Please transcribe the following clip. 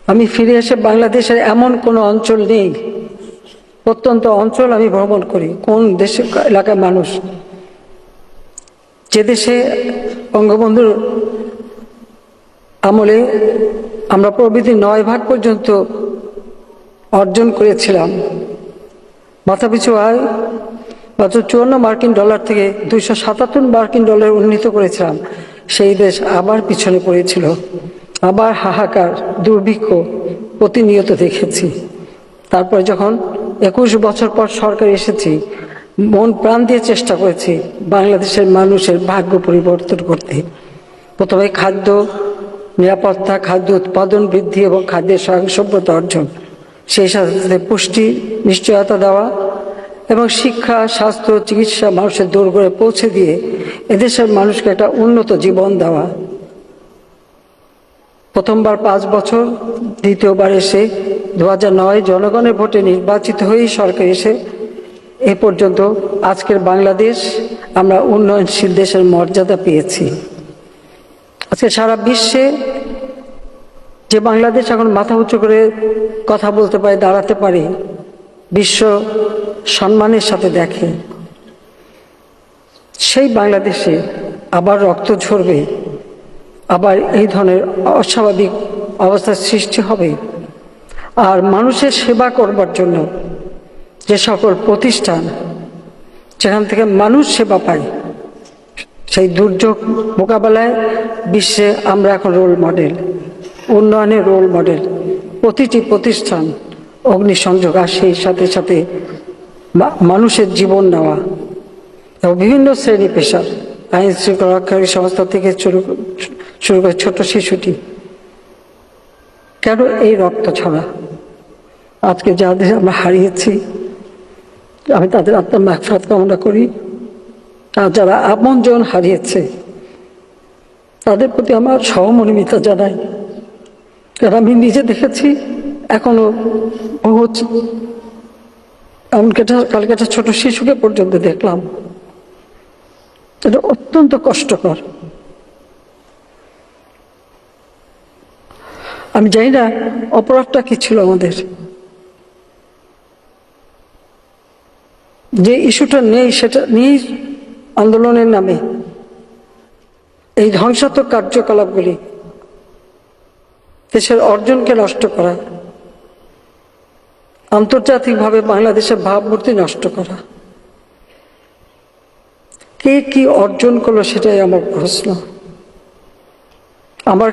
আমি ফিরে এসে বাংলাদেশের এমন কোনো অঞ্চল নেই, প্রত্যন্ত অঞ্চল আমি ভ্রমণ করি। কোন দেশে এলাকার মানুষ, যে দেশে বঙ্গবন্ধুর আমলে আমরা প্রবৃদ্ধি 9 ভাগ পর্যন্ত অর্জন করেছিলাম, মাথাপিছু আয় মাত্র 54 মার্কিন ডলার থেকে 277 মার্কিন ডলার উন্নীত করেছিলাম, সেই দেশ আবার পিছনে পড়েছিল। আবার হাহাকার, দুর্ভিক্ষ প্রতিনিয়ত দেখেছি। তারপর যখন 21 বছর পর সরকার এসেছি, মন প্রাণ দিয়ে চেষ্টা করেছি বাংলাদেশের মানুষের ভাগ্য পরিবর্তন করতে। প্রথমে খাদ্য নিরাপত্তা, খাদ্য উৎপাদন বৃদ্ধি এবং খাদ্যের স্বয়ংসম্পূর্ণতা অর্জন, সেই সাথে পুষ্টি নিশ্চয়তা দেওয়া এবং শিক্ষা, স্বাস্থ্য, চিকিৎসা মানুষের দোরগোড়ায় পৌঁছে দিয়ে এদেশের মানুষকে একটা উন্নত জীবন দেওয়া। প্রথমবার 5 বছর, দ্বিতীয়বার এসে 2009 জনগণের ভোটে নির্বাচিত হয়েই সরকার এসে এ পর্যন্ত আজকের বাংলাদেশ আমরা উন্নয়নশীল দেশের মর্যাদা পেয়েছি। আজকে সারা বিশ্বে যে বাংলাদেশ এখন মাথা উঁচু করে কথা বলতে পারে, দাঁড়াতে পারে, বিশ্ব সম্মানের সাথে দেখে, সেই বাংলাদেশে আবার রক্ত ঝরবে, আবার এই ধরনের অস্বাভাবিক অবস্থার সৃষ্টি হবে। আর মানুষের সেবা করবার জন্য যে সকল প্রতিষ্ঠান যেখান থেকে মানুষ সেবা পায়, সেই দুর্যোগ মোকাবেলায় বিশ্বে আমরা এখন রোল মডেল, উন্নয়নের রোল মডেল। প্রতিটি প্রতিষ্ঠান অগ্নিসংযোগ, আর সেই সাথে সাথে মানুষের জীবন নেওয়া এবং বিভিন্ন শ্রেণী পেশার, আইন শৃঙ্খলা রক্ষাকারী সংস্থা থেকে শুরু করে ছোট শিশুটি। কেন এই রক্ত ছড়া? আজকে যাদের আমরা হারিয়েছি, আমি তাদের আত্মার মাগফিরাত কামনা করি। আর যারা আপনজন হারিয়েছে তাদের প্রতি আমার সহমর্মিতা জানাই। কারণ আমি নিজে দেখেছি, এখনো বহুত, এমনকি কালকে একটা ছোট শিশুকে পর্যন্ত দেখলাম। এটা অত্যন্ত কষ্টকর। আমি জানি না অপরাধটা কি ছিল আমাদের, যে ইস্যুটা নেই সেটা নিয়েই আন্দোলনের নামে এই ধ্বংসাত্মক কার্যকলাপগুলি, দেশের অর্জনকে নষ্ট করা, আন্তর্জাতিকভাবে বাংলাদেশের ভাবমূর্তি নষ্ট করা। কে কি অর্জন করলো সেটাই আমার প্রশ্ন। আমার